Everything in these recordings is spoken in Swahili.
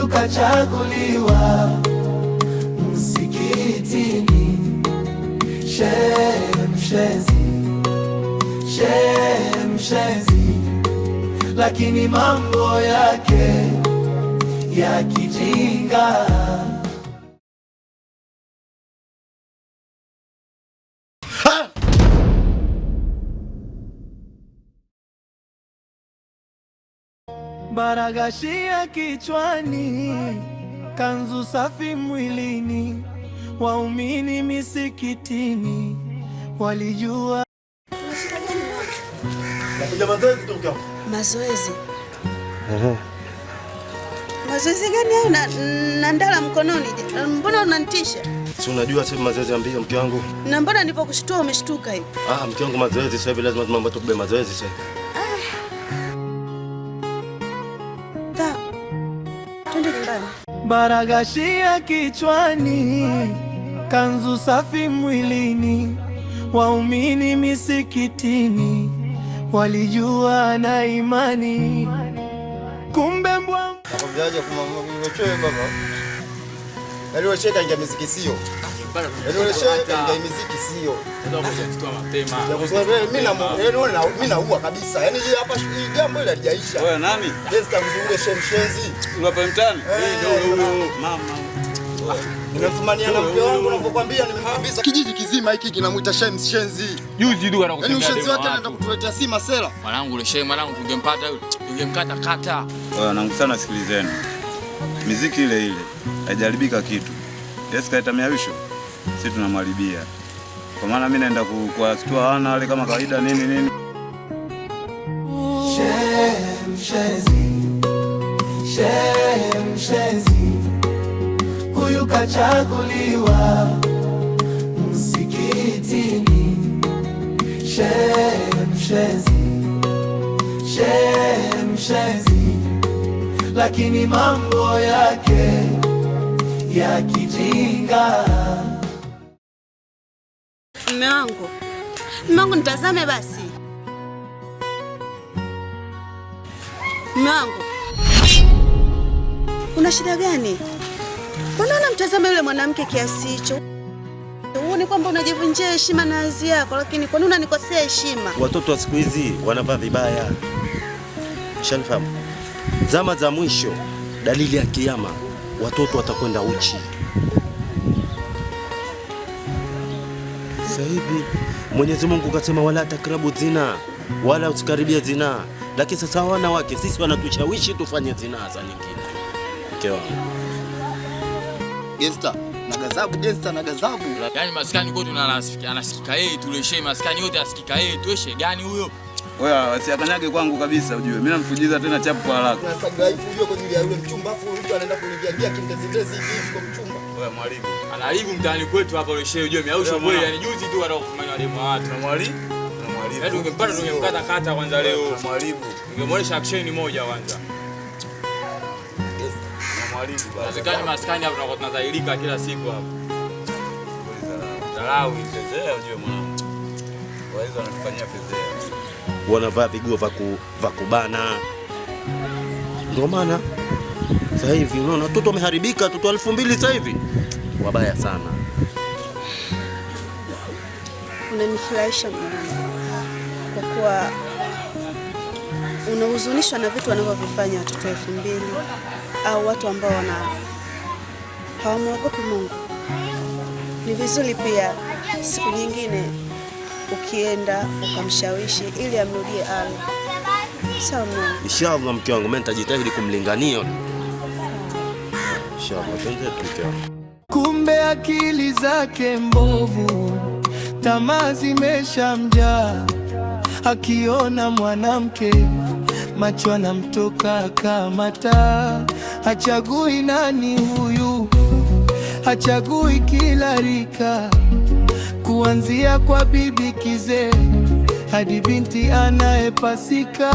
huyu kachaguliwa msikitini. Shehe mshenzi, lakini mambo yake ya kijinga. Baragashia kichwani, kanzu safi mwilini, waumini misikitini walijua. Mazoezi. Mazoezi gani hayo na ndala mkononi? Mbona unanitisha? Si unajua sasa mazoezi ambio mke wangu. Na mbona nilipokushtua umeshtuka hivi? Mke wangu mazoezi sasa hivi lazima mambo tukube mazoezi sasa. Twende nyumbani. Baragashia kichwani, kanzu safi mwilini, waumini misikitini walijua na imani. Kumbe mbwa nakwambiaje kumwechoe baba. Ndio cheka ingia muziki sio. Ndio cheka ingia muziki sio. Ndio kushtua mapema. Ya kusema mimi naua kabisa. Yaani hapa jambo ile halijaisha. Wewe nani? Gangster mzunguke shemshenzi. Unapa mtani? Ndio mama. Nimemfumania na mke wangu ninapokuambia nimemkimbiza kijiji kizima hiki kinamuita shemshenzi. Juzi tu anakusemea. Yaani ushenzi wote anaenda kutuletea si masela. Mwanangu yule shehe mwanangu tungempata yule. Tungemkata kata. Wanangu sana sikilizeni. Muziki ile ile haijaribika kitu. Yes kaita miawisho. Sisi tunamharibia. Kwa maana mimi naenda kuwastua wana wale kama kawaida nini. Mshenzi, huyu kachaguliwa msikitini. Mshenzi, lakini mambo yake ya kijinga. Mume wangu nitazame basi. Mume wangu, una shida gani? Mbona unamtazama yule mwanamke kiasi hicho? Uone kwamba unajivunjia heshima na hadhi yako, lakini kwa nini unanikosea heshima? Watoto wa siku hizi wanavaa vibaya. Shanifahamu. Zama za mwisho, dalili ya kiyama, watoto watakwenda uchi. Sasa hivi Mwenyezi Mungu kasema wala takrabu zina, wala usikaribie zina. Lakini sasa wanawake sisi wanatushawishi tufanye zina za nyingine. Kewa. Gangster na gazabu. Yaani maskani kote anasikika yeye tuleshe maskani yote asikika yeye tueshe gani huyo? Wewe wasiakanyage kwangu kabisa ujue. Mimi namfujiza tena chapu kwa haraka. Sasa gaifu ujue kwa ajili ya yule mchumba afu mtu anaenda kuniambia kindezindezi hivi kwa mchumba. Wewe mwalimu. Anaharibu mtaani kwetu hapa uleshe ujue miausho kweli yani juzi tu atakufanya wale watu. Na mwalimu. Yaani ungempata tungemkata kata kwanza leo. Na mwalimu. Ungemuonesha action moja kwanza. Na mwalimu basi. Maskani maskani hapo tunakuwa tunadhalilika kila siku hapo. Dharau fedhea ujue mwanangu. Waizo wanatufanyia fedhea. Wanavaa viguo vya kubana. Ndio maana sasa hivi unaona watoto wameharibika, watoto 2000 sasa hivi. Wabaya sana. Unanifurahisha mwanangu. Kwa kuwa unahuzunishwa na vitu wanavyovifanya watoto 2000 au watu ambao hawamwogopi Mungu. Ni vizuri pia siku nyingine ukienda ukamshawishi ili amrudie Allah. Sawa mwana. Inshallah mke wangu mimi nitajitahidi kumlingania. Inshallah twende. Kumbe akili zake mbovu, tamaa zimeshamjaa. Akiona mwanamke macho anamtoka kama taa. Hachagui nani huyu, hachagui kila rika, kuanzia kwa bibi kizee hadi binti anayepasika.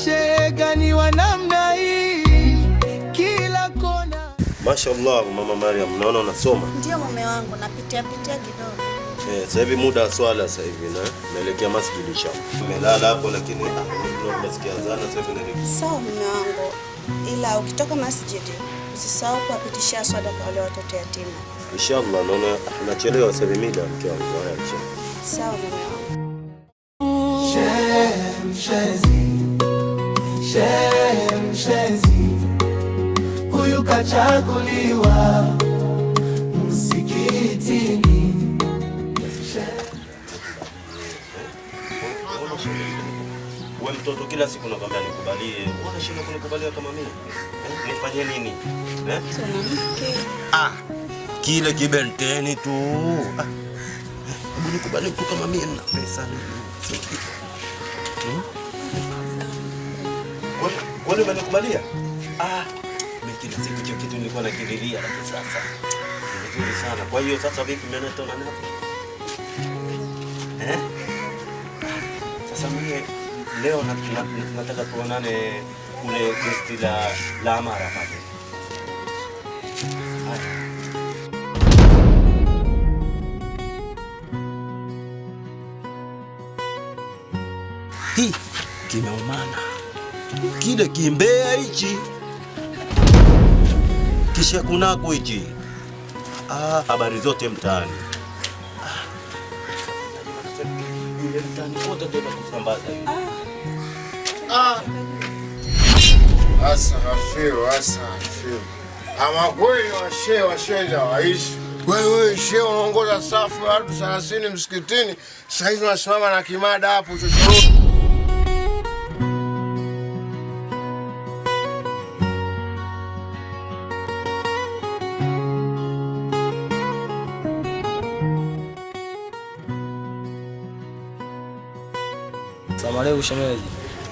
Shehe gani wa namna hii kila kona. Mashaallah mama Mariam, naona unasoma. Ndio mume wangu, napitia kidogo. Sasa hivi muda wa swala sasa hivi naelekea masjid inshallah. Nimelala hapo lakini nimesikia adhana sasa hivi naelekea. Sawa mume wangu. Ila ukitoka masjid Usisahau kuwapitishia swada kwa wale watoto yatima. Inshallah, naona nachelewa sasa mida mke wangu. Sawa mama wangu. Mshenzi huyu kachaguliwa msikitini. Wewe mtoto kila siku nakwambia nikubalie. Unashinda kunikubalia kama mimi. Nifanye nini? Kile kibenteni tu. Hebu nikubali tu kama mimi nina pesa nini. Kwa nini umenikubalia? Mimi kila siku hicho kitu nilikuwa nakililia, lakini sasa ni vizuri sana. Kwa hiyo sasa vipi mimi naona hapo? Sasa mimi leo nataka tuonane kule guest la Amara pale. Hii kimeumana. Kile kimbea hichi. Kisha kunako hichi. Habari zote mtaani. Mtaani wote ndio kusambaza hiyo. Asafiru. Ama kweli washenja waishi. Wewe shehe unaongoza safu ya watu 30 msikitini. Sasa hivi unasimama na kimada hapo chochote. Assalamu alaykum shemeji.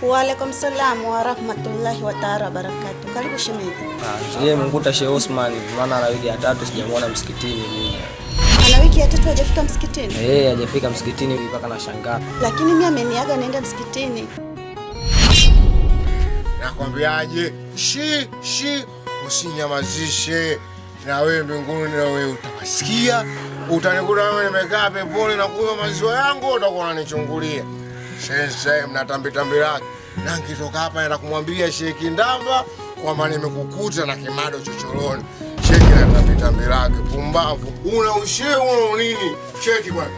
Wa alaykum salaam wa rahmatullahi wa ta'ala barakatuh. Karibu shemeji. Yeye mnguta Sheikh Osman, maana ana wiki ya 3 sijamuona msikitini mimi. Ana wiki ya 3 hajafika msikitini? Hajafika msikitini mpaka nashangaa. Lakini mimi ameniaga naenda msikitini. Nakwambiaje? Usinyamazishe. Na wewe mbinguni na wewe utawasikia. Utanikuta mimi nimekaa peponi na kunywa maziwa yangu, utakuwa unanichungulia. Sasa mnatambi lake. Na nikitoka hapa naenda kumwambia Sheikh Ndamba kwamba nimekukuta na kimado chochoroni. Sheikh na tambi lake. Pumbavu. Una ushehu nini? Sheikh bwana.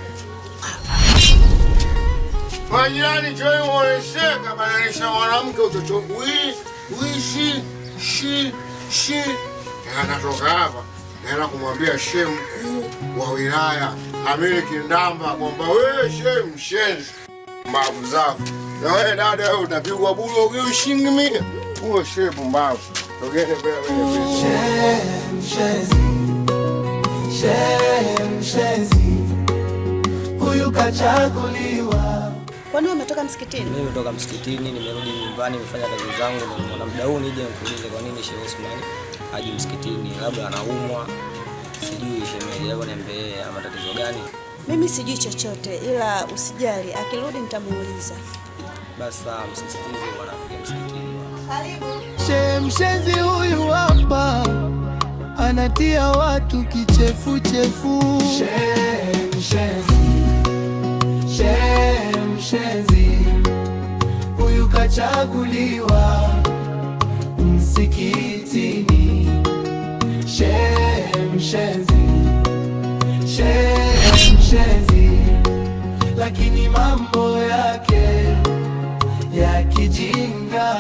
Majirani joe uonesheka bananisha mwanamke uchocho. Shi. Anatoka hapa. Naenda kumwambia Sheikh mkuu wa wilaya Ameriki Ndamba kwamba wewe Sheikh mshenzi. Mbavu zako. Na wewe dada wewe utapigwa bulo ukishingimia. Huo shepu mbavu. Togene wewe. Mshenzi huyu kachaguliwa. Kwani umetoka msikitini? Mimi nimetoka msikitini, nimerudi nyumbani, nimefanya kazi zangu na mwana muda huu nije nikuulize kwa nini Sheikh Osman haji msikitini, labda anaumwa. Sijui shemeji yako niambie ana matatizo gani? Mimi sijui chochote, ila usijali, akirudi nitamuuliza. Basi msisitize wanafika msikitini. Karibu. Mshenzi huyu hapa anatia watu kichefuchefu. Mshenzi huyu kachaguliwa msikitini. Mshenzi lakini mambo yake ya kijinga.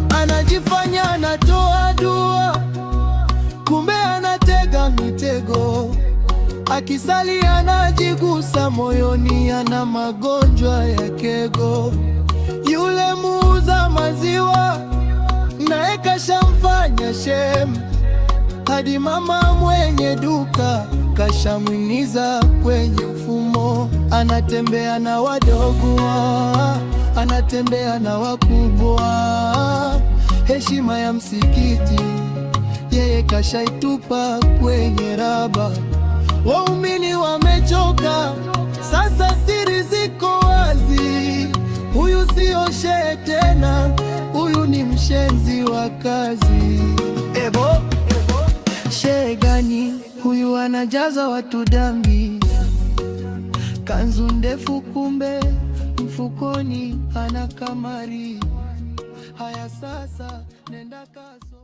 Anajifanya anatoa dua, kumbe anatega mitego. Akisali anajigusa moyoni, ana magonjwa ya kego. Yule muuza maziwa naye kashamfanya shem, hadi mama mwenye duka kashamwiniza kwenye mfumo. Anatembea na wadogo, anatembea na wakubwa. Heshima ya msikiti yeye kashaitupa kwenye raba. Waumini wamechoka, sasa siri ziko wazi. Huyu sio shehe tena, huyu ni mshenzi wa kazi. Shehe gani huyu anajaza watu dhambi? Kanzu ndefu kumbe mfukoni ana kamari. Haya sasa nenda kaso.